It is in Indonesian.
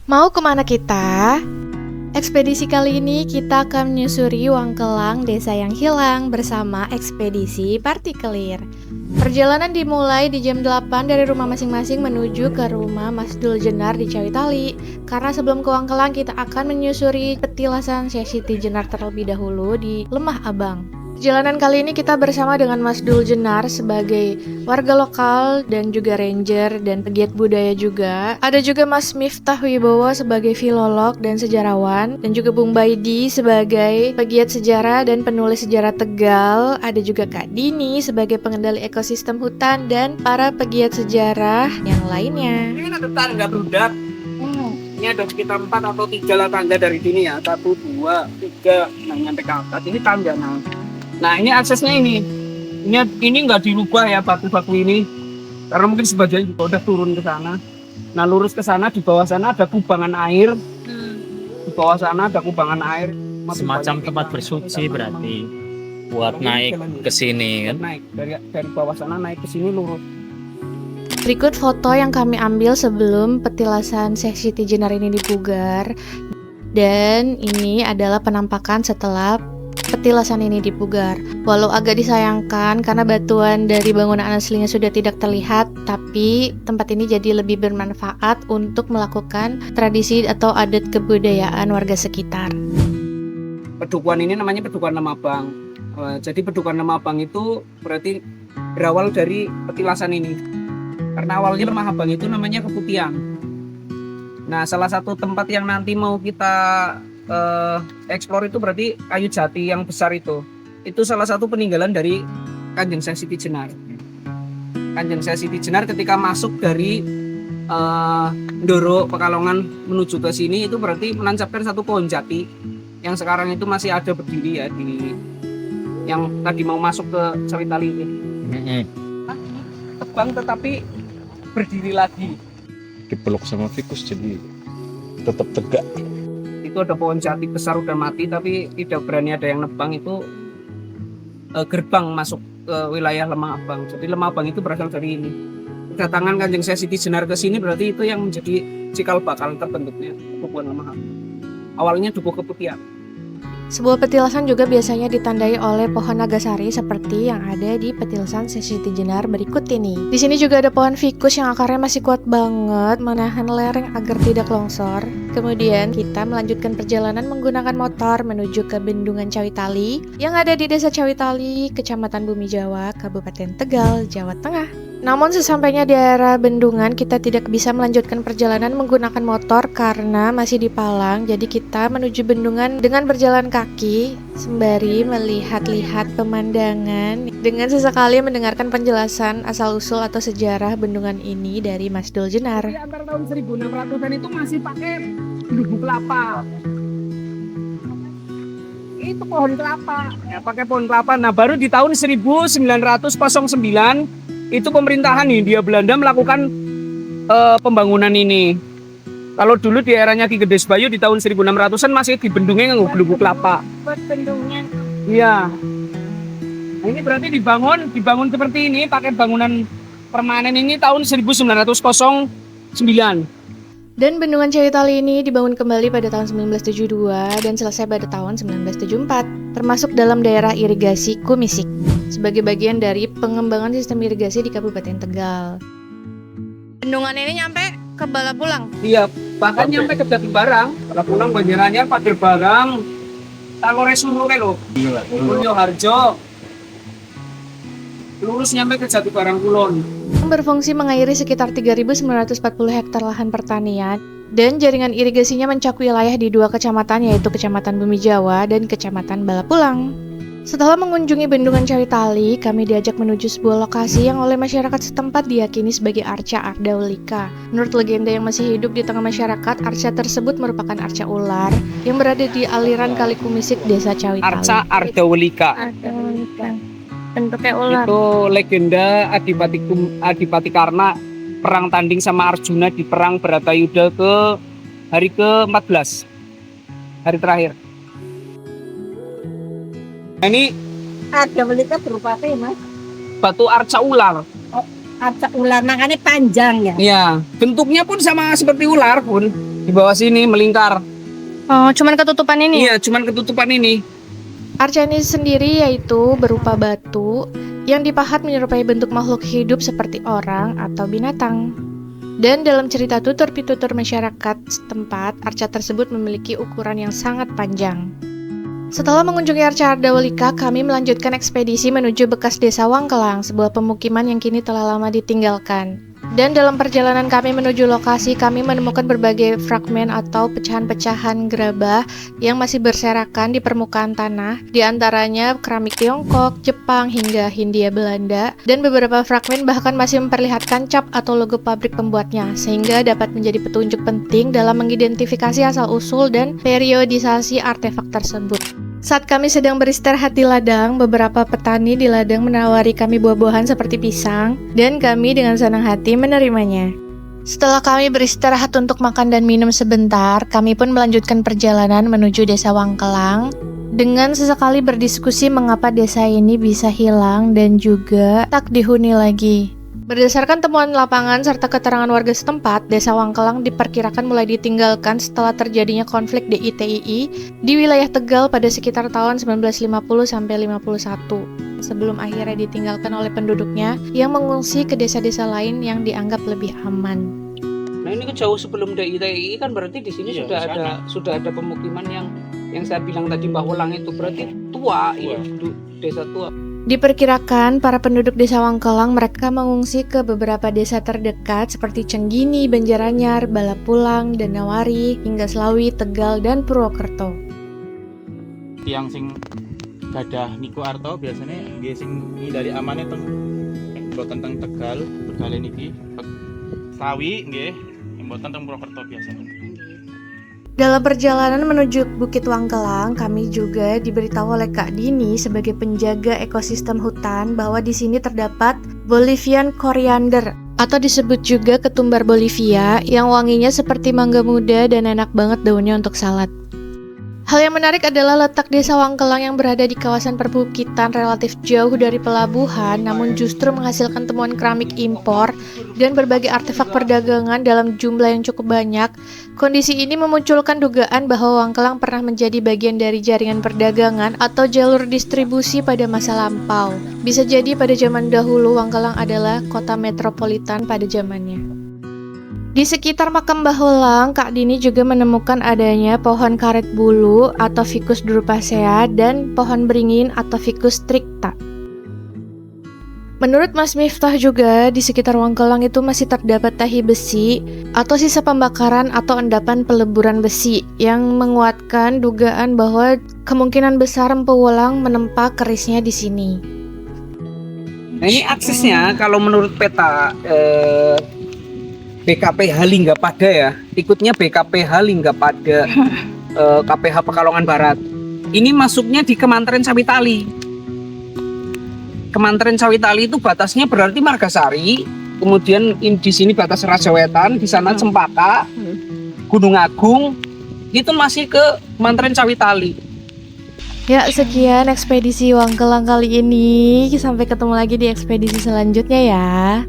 Mau kemana kita? Ekspedisi kali ini kita akan menyusuri Wangkelang, desa yang hilang bersama ekspedisi Partikelir. Perjalanan dimulai di jam 8 dari rumah masing-masing menuju ke rumah Mas Dul Jenar di Cawitali. Karena sebelum ke Wangkelang kita akan menyusuri petilasan Syekh Siti Jenar terlebih dahulu di Lemah Abang. Perjalanan kali ini kita bersama dengan Mas Dul Jenar sebagai warga lokal dan juga ranger dan pegiat budaya juga. Ada juga Mas Miftah Wibowo sebagai filolog dan sejarawan, dan juga Bung Baidi sebagai pegiat sejarah dan penulis sejarah Tegal. Ada juga Kak Dini sebagai pengendali ekosistem hutan dan para pegiat sejarah yang lainnya. Ini ada tangga berudak. Ini ada sekitar 4 atau 3 lah tangga dari sini ya. 1, 2, 3, nah nyampe ke atas. Ini tangga Nah ini aksesnya ini nggak dirubah ya batu-batu ini, karena mungkin sebagian juga udah turun ke sana. Nah lurus ke sana, di bawah sana ada kubangan air. Di bawah sana ada kubangan air. Semacam tempat bersuci berarti buat naik ke sini kan. Naik dari bawah sana naik ke sini lurus. Berikut foto yang kami ambil sebelum petilasan Syekh Siti Jenar ini dipugar. Dan ini adalah penampakan setelah petilasan ini dipugar. Walau agak disayangkan karena batuan dari bangunan aslinya sudah tidak terlihat, tapi tempat ini jadi lebih bermanfaat untuk melakukan tradisi atau adat kebudayaan warga sekitar. Pedukuhan ini namanya Pedukuhan Lemah Abang. Jadi Pedukuhan Lemah Abang itu berarti berawal dari petilasan ini. Karena awalnya Lemah Abang itu namanya Keputihan. Nah, salah satu tempat yang nanti mau kita eksplor itu berarti kayu jati yang besar itu salah satu peninggalan dari Kanjeng Syekh Siti Jenar. Kanjeng Syekh Siti Jenar ketika masuk dari Ndoro Pekalongan menuju ke sini itu berarti menancapkan satu pohon jati yang sekarang itu masih ada berdiri ya di yang tadi mau masuk ke Cawitali ini. Tebang tetapi berdiri lagi. Dipeluk sama tikus jadi tetap tegak. Itu ada pohon jati besar udah mati tapi tidak berani ada yang nebang. Itu gerbang masuk ke wilayah Lemah Abang. Jadi Lemah Abang itu berasal dari ini. Kedatangan Kanjeng Syekh Siti Jenar ke sini berarti itu yang menjadi cikal bakal terbentuknya Pedukuhan Lemah Abang. Awalnya Dukuh Keputihan. Sebuah petilasan juga biasanya ditandai oleh pohon nagasari seperti yang ada di petilasan Syekh Siti Jenar berikut ini. Di sini juga ada pohon fikus yang akarnya masih kuat banget menahan lereng agar tidak longsor. Kemudian kita melanjutkan perjalanan menggunakan motor menuju ke Bendungan Cawitali yang ada di Desa Cawitali, Kecamatan Bumi Jawa, Kabupaten Tegal, Jawa Tengah. Namun sesampainya di area bendungan kita tidak bisa melanjutkan perjalanan menggunakan motor karena masih di palang. Jadi kita menuju bendungan dengan berjalan kaki sembari melihat-lihat pemandangan dengan sesekali mendengarkan penjelasan asal-usul atau sejarah bendungan ini dari Mas Dul Jenar. Di antara tahun 1600-an itu masih pakai lubuk kelapa. Itu pohon kelapa. Ya, pakai pohon kelapa. Nah, baru di tahun 1909 itu pemerintahan Hindia Belanda melakukan pembangunan ini. Kalau dulu di eranya Ki Gedes Bayu di tahun 1600-an masih di bendungnya nganggo lubuk kelapa. Buat bendungnya. Iya. Nah, ini berarti dibangun seperti ini pakai bangunan permanen ini tahun 1909. Dan bendungan Cawitali ini dibangun kembali pada tahun 1972 dan selesai pada tahun 1974, termasuk dalam daerah irigasi Kumisik, sebagai bagian dari pengembangan sistem irigasi di Kabupaten Tegal. Bendungan ini nyampe ke Balapulang. Iya, bahkan nyampe ke Jati Barang. Kalau pulang banjirannya Pager Barang, Talore Suru lho. Mulyo Harjo. Lurus nyampe ke Jati Barang Kulon. Berfungsi mengairi sekitar 3.940 hektar lahan pertanian dan jaringan irigasinya mencakup wilayah di 2 kecamatan yaitu Kecamatan Bumi Jawa dan Kecamatan Balapulang. Setelah mengunjungi Bendungan Cawitali, kami diajak menuju sebuah lokasi yang oleh masyarakat setempat diyakini sebagai Arca Ardawalika. Menurut legenda yang masih hidup di tengah masyarakat, arca tersebut merupakan arca ular yang berada di aliran Kali Kumisik, Desa Cawitali. Arca Ardawalika. Bentuknya ular. Itu legenda Adipati Karna perang tanding sama Arjuna di perang Bharatayuda ke hari ke-14. Hari terakhir. Nah, ini Ardawalika berupa apa ya, Mas? batu arca ular. Arca ular, makanya panjang ya. Iya, bentuknya pun sama seperti ular pun. Di bawah sini melingkar. Oh, cuman ketutupan ini. Iya, cuman ketutupan ini. Arca ini sendiri yaitu berupa batu yang dipahat menyerupai bentuk makhluk hidup seperti orang atau binatang. Dan dalam cerita tutur-pitutur masyarakat setempat, arca tersebut memiliki ukuran yang sangat panjang. Setelah mengunjungi Arca Ardawalika, kami melanjutkan ekspedisi menuju bekas desa Wangkelang, sebuah pemukiman yang kini telah lama ditinggalkan. Dan dalam perjalanan kami menuju lokasi, kami menemukan berbagai fragmen atau pecahan-pecahan gerabah yang masih berserakan di permukaan tanah, di antaranya keramik Tiongkok, Jepang, hingga Hindia Belanda, dan beberapa fragmen bahkan masih memperlihatkan cap atau logo pabrik pembuatnya, sehingga dapat menjadi petunjuk penting dalam mengidentifikasi asal-usul dan periodisasi artefak tersebut. Saat kami sedang beristirahat di ladang, beberapa petani di ladang menawari kami buah-buahan seperti pisang, dan kami dengan senang hati menerimanya. Setelah kami beristirahat untuk makan dan minum sebentar, kami pun melanjutkan perjalanan menuju desa Wangkelang, dengan sesekali berdiskusi mengapa desa ini bisa hilang dan juga tak dihuni lagi. Berdasarkan temuan lapangan serta keterangan warga setempat, desa Wangkelang diperkirakan mulai ditinggalkan setelah terjadinya konflik DITII di wilayah Tegal pada sekitar tahun 1950-51, sebelum akhirnya ditinggalkan oleh penduduknya yang mengungsi ke desa-desa lain yang dianggap lebih aman. Nah, ini jauh sebelum DITII kan berarti di sini Iya, sudah ada pemukiman yang saya bilang tadi Mbah Welang itu berarti tua, ya, desa tua. Diperkirakan para penduduk desa Wangkelang mereka mengungsi ke beberapa desa terdekat seperti Cenggini, Banjaranyar, Balapulang, Danawari, hingga Slawi, Tegal, dan Purwokerto. Tiang sing gadah niku arto biasanya nggih sing dari amane teng mboten teng Tegal, Tegalen iki Slawi nggih, mboten teng Purwokerto biasanya. Dalam perjalanan menuju Bukit Wangkelang, kami juga diberitahu oleh Kak Dini sebagai penjaga ekosistem hutan bahwa di sini terdapat Bolivian coriander atau disebut juga ketumbar Bolivia yang wanginya seperti mangga muda dan enak banget daunnya untuk salad. Hal yang menarik adalah letak desa Wangkelang yang berada di kawasan perbukitan relatif jauh dari pelabuhan, namun justru menghasilkan temuan keramik impor dan berbagai artefak perdagangan dalam jumlah yang cukup banyak. Kondisi ini memunculkan dugaan bahwa Wangkelang pernah menjadi bagian dari jaringan perdagangan atau jalur distribusi pada masa lampau. Bisa jadi pada zaman dahulu Wangkelang adalah kota metropolitan pada zamannya. Di sekitar makam Mbah Welang, Kak Dini juga menemukan adanya pohon karet bulu atau Ficus drupacea dan pohon beringin atau Ficus stricta. Menurut Mas Miftah juga, di sekitar Wangkelang itu masih terdapat tahi besi atau sisa pembakaran atau endapan peleburan besi yang menguatkan dugaan bahwa kemungkinan besar Empu Welang menempa kerisnya di sini. Nah, ini aksesnya kalau menurut peta BKP Halinggapada ya, ikutnya BKP Halinggapada KPH Pekalongan Barat. Ini masuknya di Kemanten Sawitali. Kemanten Sawitali itu batasnya berarti Margasari, kemudian di sini batas Rajawetan, di sana Cempaka, Gunung Agung, itu masih ke Kemanten Sawitali. Ya, sekian ekspedisi Wangkelang kali ini. Sampai ketemu lagi di ekspedisi selanjutnya ya.